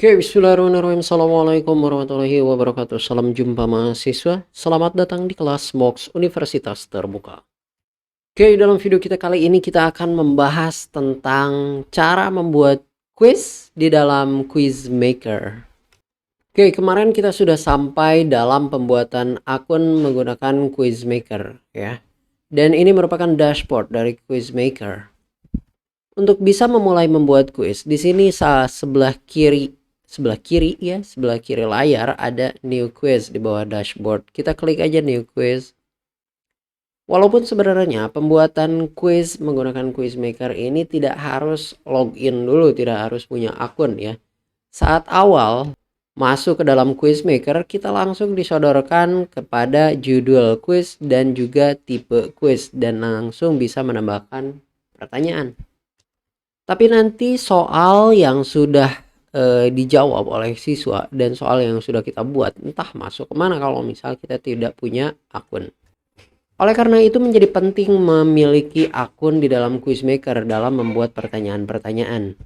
Oke, bismillahirrahmanirrahim. Assalamualaikum warahmatullahi wabarakatuh. Salam jumpa mahasiswa. Selamat datang di kelas MOOCs Universitas Terbuka. Oke, dalam video kita kali ini kita akan membahas tentang cara membuat quiz di dalam Quiz Maker. Oke, kemarin kita sudah sampai dalam pembuatan akun menggunakan Quiz Maker ya. Dan ini merupakan dashboard dari Quiz Maker. Untuk bisa memulai membuat quiz, di sini sebelah kiri layar ada new quiz di bawah dashboard. Kita klik aja new quiz. Walaupun sebenarnya pembuatan quiz menggunakan Quiz Maker ini tidak harus login dulu, tidak harus punya akun ya. Saat awal masuk ke dalam Quiz Maker, kita langsung disodorkan kepada judul quiz dan juga tipe quiz dan langsung bisa menambahkan pertanyaan. Tapi nanti soal yang sudah dijawab oleh siswa dan soal yang sudah kita buat entah masuk kemana kalau misal kita tidak punya akun. Oleh karena itu menjadi penting memiliki akun di dalam Quiz Maker dalam membuat pertanyaan-pertanyaan.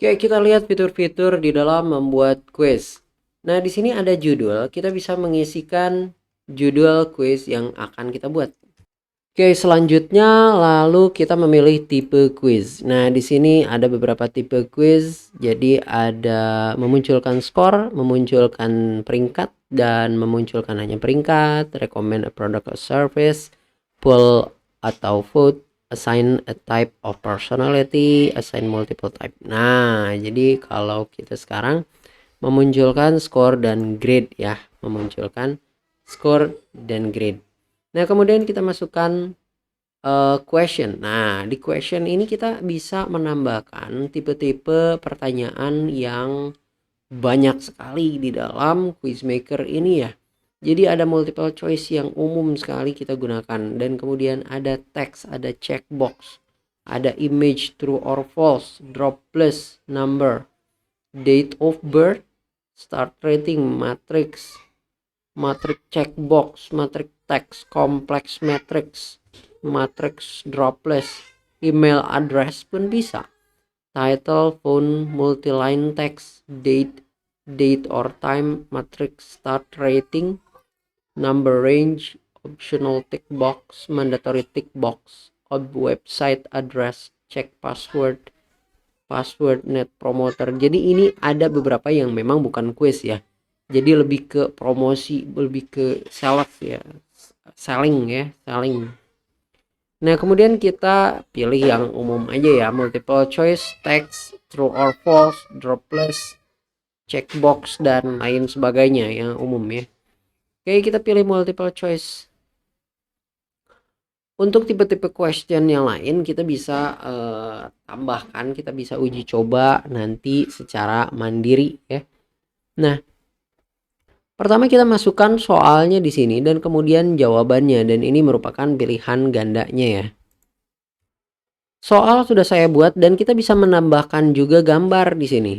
Oke, kita lihat fitur-fitur di dalam membuat quiz. Nah, di sini ada judul, kita bisa mengisikan judul quiz yang akan kita buat. Oke, selanjutnya lalu kita memilih tipe quiz. Nah, di sini ada beberapa tipe quiz. Jadi ada memunculkan skor, memunculkan peringkat, dan memunculkan hanya peringkat, recommend a product or service, poll atau vote, assign a type of personality, assign multiple type. Nah, jadi kalau kita sekarang memunculkan skor dan grade ya, memunculkan skor dan grade. Nah, kemudian kita masukkan question. Nah, di question ini kita bisa menambahkan tipe-tipe pertanyaan yang banyak sekali di dalam Quiz Maker ini ya. Jadi ada multiple choice yang umum sekali kita gunakan. Dan kemudian ada teks, ada checkbox, ada image true or false, drop plus, number, date of birth, start rating, matrix, matrix checkbox, matrix text, complex matrix, matrix dropless, email address pun bisa, title, phone, multi-line text, date or time, matrix start rating, number range, optional tick box, mandatory tick box, website address, check password, password net promoter. Jadi ini ada beberapa yang memang bukan quiz ya. Jadi lebih ke promosi, lebih ke sales ya, selling. Nah, kemudian kita pilih yang umum aja ya, multiple choice, text, true or false, dropless, checkbox, dan lain sebagainya yang umum ya. Oke, kita pilih multiple choice. Untuk tipe-tipe question yang lain kita bisa tambahkan, kita bisa uji coba nanti secara mandiri ya. Nah, pertama kita masukkan soalnya di sini dan kemudian jawabannya, dan ini merupakan pilihan gandanya ya. Soal sudah saya buat dan kita bisa menambahkan juga gambar di sini.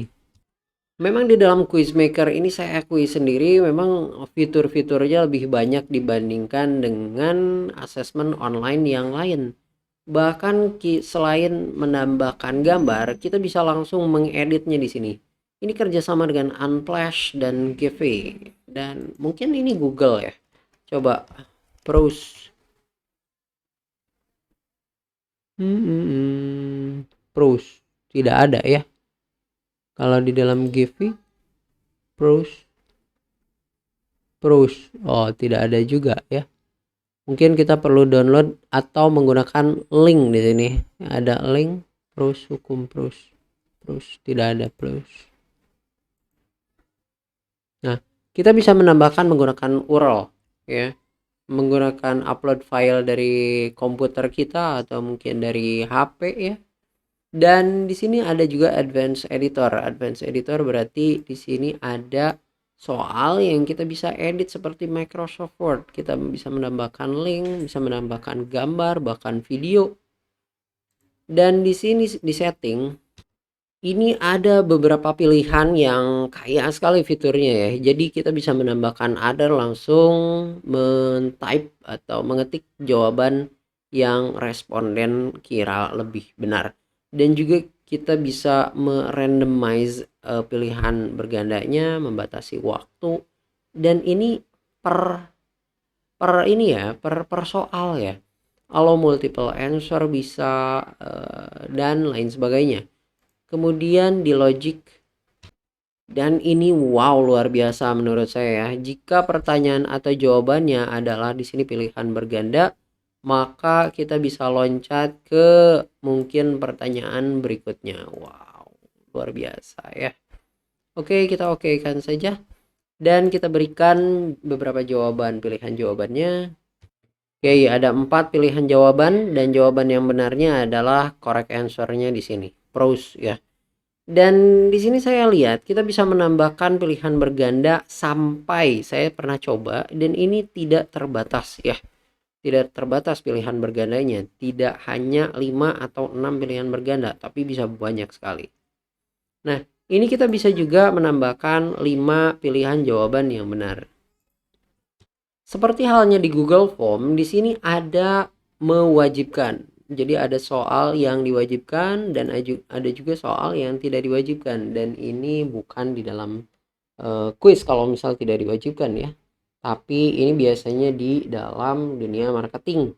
Memang di dalam Quiz Maker ini saya akui sendiri memang fitur-fiturnya lebih banyak dibandingkan dengan asesmen online yang lain. Bahkan selain menambahkan gambar, kita bisa langsung mengeditnya di sini. Ini kerjasama dengan Unsplash dan Giphy, dan mungkin ini Google ya. Coba Prose. Prose tidak ada ya. Kalau di dalam Giphy, Prose, oh tidak ada juga ya. Mungkin kita perlu download atau menggunakan link di sini. Ada link Prose, hukum Prose, tidak ada Prose. Nah, kita bisa menambahkan menggunakan URL ya, menggunakan upload file dari komputer kita atau mungkin dari HP ya. Dan di sini ada juga advanced editor. Advanced editor berarti di sini ada soal yang kita bisa edit seperti Microsoft Word. Kita bisa menambahkan link, bisa menambahkan gambar, bahkan video. Dan di sini di setting ini ada beberapa pilihan yang kaya sekali fiturnya ya. Jadi kita bisa menambahkan other, langsung men-type atau mengetik jawaban yang responden kira lebih benar. Dan juga kita bisa merandomize pilihan bergandanya, membatasi waktu, dan ini per ini ya, per soal ya. Kalau multiple answer bisa dan lain sebagainya. Kemudian di logic, dan ini wow luar biasa menurut saya ya. Jika pertanyaan atau jawabannya adalah di sini pilihan berganda, maka kita bisa loncat ke mungkin pertanyaan berikutnya. Wow, luar biasa ya. Oke, kita okekan saja dan kita berikan beberapa jawaban, pilihan jawabannya. Oke, ada 4 pilihan jawaban dan jawaban yang benarnya adalah correct answer-nya di sini. Pros ya. Dan di sini saya lihat kita bisa menambahkan pilihan berganda sampai, saya pernah coba dan ini tidak terbatas ya. Tidak terbatas pilihan bergandanya, tidak hanya 5 atau 6 pilihan berganda, tapi bisa banyak sekali. Nah, ini kita bisa juga menambahkan 5 pilihan jawaban yang benar. Seperti halnya di Google Form, di sini ada mewajibkan. Jadi ada soal yang diwajibkan dan ada juga soal yang tidak diwajibkan, dan ini bukan di dalam kuis kalau misal tidak diwajibkan ya. Tapi ini biasanya di dalam dunia marketing.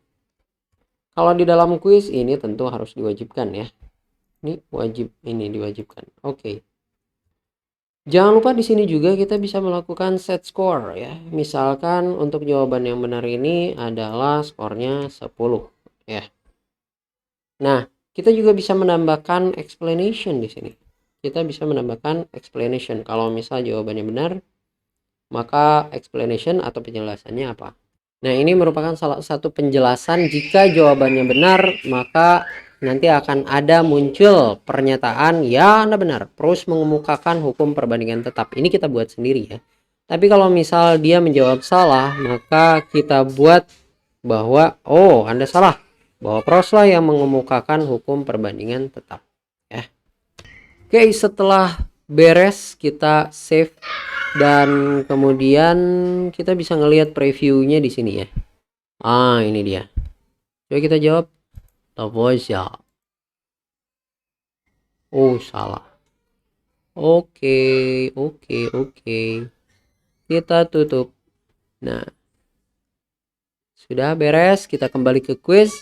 Kalau di dalam kuis ini tentu harus diwajibkan ya. Ini wajib, ini diwajibkan. Oke. Jangan lupa di sini juga kita bisa melakukan set score ya. Misalkan untuk jawaban yang benar ini adalah skornya 10 ya. Nah, kita juga bisa menambahkan explanation di sini. Kita bisa menambahkan explanation. Kalau misal jawabannya benar, maka explanation atau penjelasannya apa? Nah, ini merupakan salah satu penjelasan. Jika jawabannya benar, maka nanti akan ada muncul pernyataan ya Anda benar, terus mengemukakan hukum perbandingan tetap. Ini kita buat sendiri ya. Tapi kalau misal dia menjawab salah, maka kita buat bahwa oh Anda salah, bahwa pros lah yang mengemukakan hukum perbandingan tetap ya. Oke, setelah beres kita save dan kemudian kita bisa ngelihat previewnya di sini ya. Ini dia. Coba kita jawab. Ya. Oh, salah. Oke. Kita tutup. Nah, sudah beres. Kita kembali ke quiz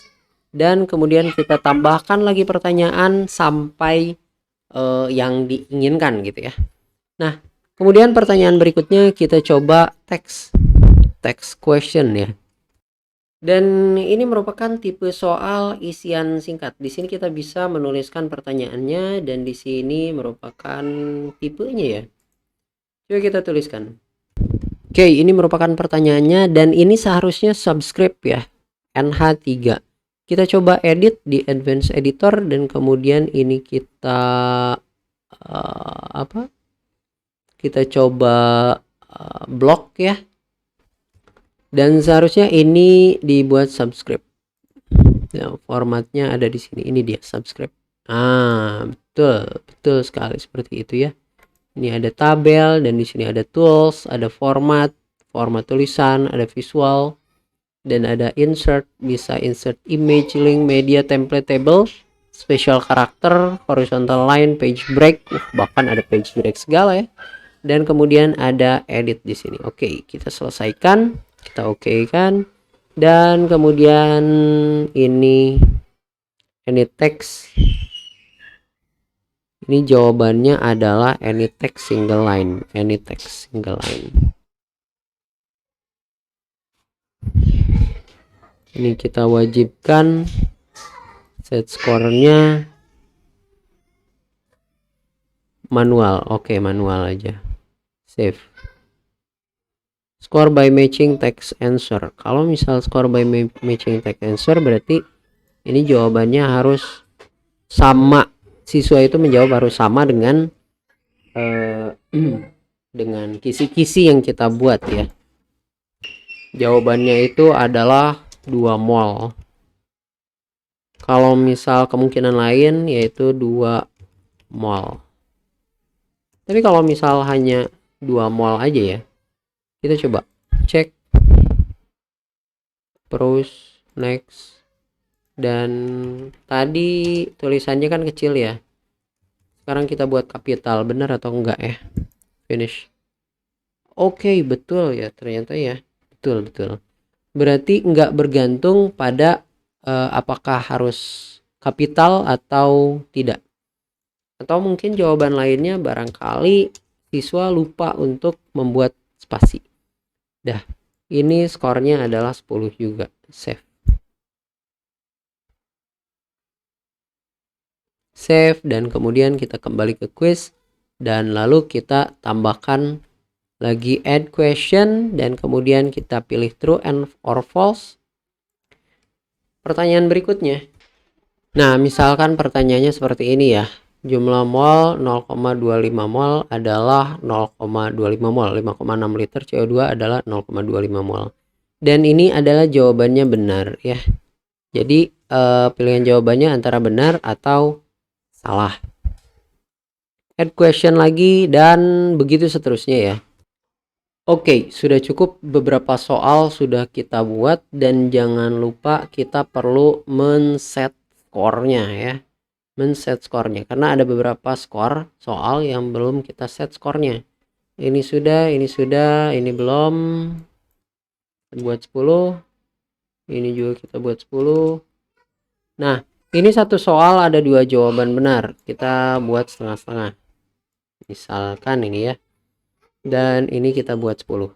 dan kemudian kita tambahkan lagi pertanyaan sampai yang diinginkan gitu ya. Nah, kemudian pertanyaan berikutnya kita coba text question ya. Dan ini merupakan tipe soal isian singkat. Di sini kita bisa menuliskan pertanyaannya dan di sini merupakan tipenya ya. Coba kita tuliskan. Oke, ini merupakan pertanyaannya dan ini seharusnya subscript ya. NH3. Kita coba edit di Advanced Editor dan kemudian ini kita Kita coba blok ya. Dan seharusnya ini dibuat subscript. Ya, formatnya ada di sini. Ini dia subscript. Betul sekali seperti itu ya. Ini ada tabel dan di sini ada tools, ada format tulisan, ada visual dan ada insert. Bisa insert image, link, media, template, table, special character, horizontal line, page break, bahkan ada page break segala ya. Dan kemudian ada edit di sini. Oke, kita selesaikan. Kita okekan dan kemudian ini text, ini jawabannya adalah any text single line. Ini kita wajibkan set skornya manual. Oke, manual aja. Save. Score by matching text answer. Kalau misal score by matching text answer berarti ini jawabannya harus sama. Siswa itu menjawab harus sama dengan dengan kisi-kisi yang kita buat ya. Jawabannya itu adalah 2 mol. Kalau misal kemungkinan lain yaitu 2 mol. Tapi kalau misal hanya 2 mol aja ya. Kita coba cek terus next, dan tadi tulisannya kan kecil ya, Sekarang kita buat kapital, benar atau enggak ya? Finish. Oke, betul ya ternyata ya. Betul. Berarti enggak bergantung pada apakah harus kapital atau tidak. Atau mungkin jawaban lainnya barangkali siswa lupa untuk membuat spasi. Dah, ini skornya adalah 10 juga. Save. Save dan kemudian kita kembali ke quiz dan lalu kita tambahkan lagi add question dan kemudian kita pilih true and or false. Pertanyaan berikutnya. Nah, misalkan pertanyaannya seperti ini ya. Jumlah mol 0,25 mol adalah 0,25 mol. 5,6 liter CO2 adalah 0,25 mol. Dan ini adalah jawabannya benar ya. Jadi pilihan jawabannya antara benar atau salah. Add question lagi dan begitu seterusnya ya. Oke, sudah cukup beberapa soal sudah kita buat dan jangan lupa kita perlu men-set skornya ya. Men-set skornya karena ada beberapa skor soal yang belum kita set skornya. Ini sudah, ini belum. Kita buat 10. Ini juga kita buat 10. Nah, ini satu soal ada 2 jawaban benar. Kita buat setengah-setengah. Misalkan ini ya. Dan ini kita buat 10.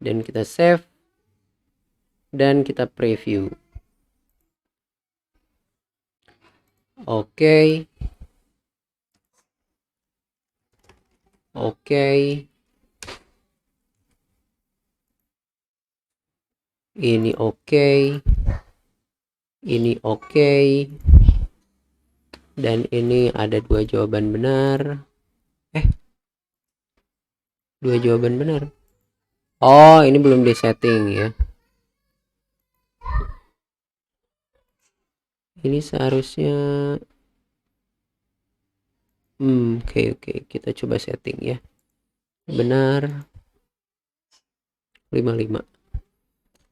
Dan kita save. Dan kita preview. Oke. Ini oke. Ini oke. Dan ini ada 2 jawaban benar. 2 jawaban benar. Oh, ini belum disetting ya. Ini seharusnya oke. Kita coba setting ya. Benar. 55.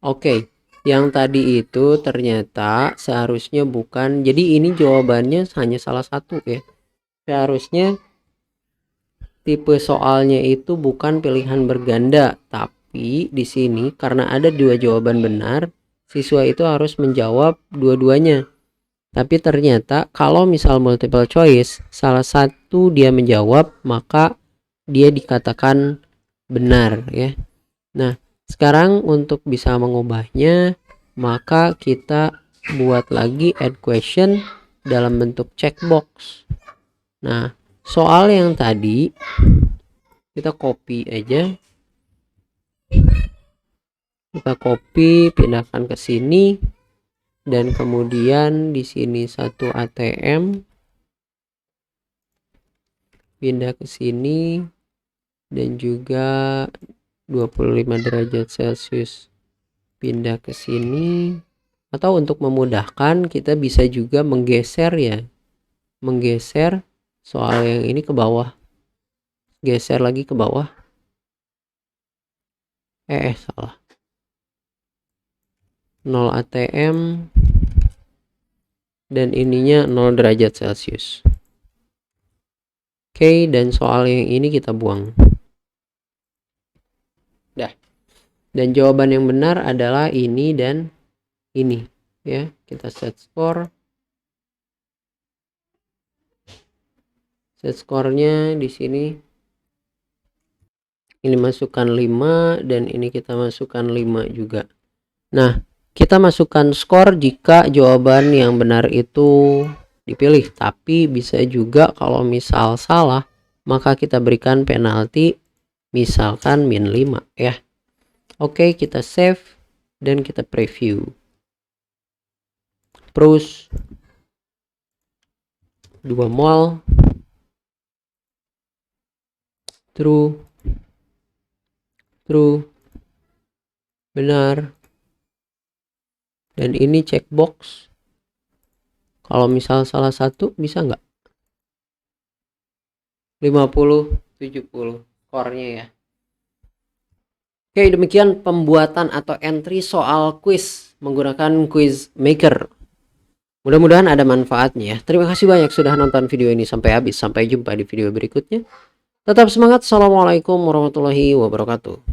Oke. Yang tadi itu ternyata seharusnya bukan. Jadi ini jawabannya hanya salah satu ya. Seharusnya tipe soalnya itu bukan pilihan berganda, tapi di sini karena ada 2 jawaban benar, siswa itu harus menjawab dua-duanya. Tapi ternyata kalau misal multiple choice, salah satu dia menjawab, maka dia dikatakan benar ya. Nah, sekarang untuk bisa mengubahnya, maka kita buat lagi add question dalam bentuk checkbox. Nah, soal yang tadi kita copy aja. Kita copy, pindahkan ke sini. Dan kemudian di sini 1 ATM. Pindah ke sini. Dan juga 25 derajat Celcius pindah ke sini. Atau untuk memudahkan kita bisa juga menggeser ya. Menggeser soal yang ini ke bawah. Geser lagi ke bawah. Salah. 0 ATM. Dan ininya 0 derajat Celcius. Oke, dan soal yang ini kita buang. Dah. Dan jawaban yang benar adalah ini dan ini ya. Kita set skor. Set skornya di sini. Ini masukkan 5 dan ini kita masukkan 5 juga. Nah, kita masukkan skor jika jawaban yang benar itu dipilih. Tapi bisa juga kalau misal salah, maka kita berikan penalti misalkan -5 ya. Oke, kita save dan kita preview. Terus 2 mol. True. Benar. Dan ini checkbox. Kalau misal salah satu bisa nggak? 50-70 skornya ya. Oke, demikian pembuatan atau entry soal quiz menggunakan quiz maker. Mudah-mudahan ada manfaatnya ya. Terima kasih banyak sudah nonton video ini sampai habis. Sampai jumpa di video berikutnya. Tetap semangat. Assalamualaikum warahmatullahi wabarakatuh.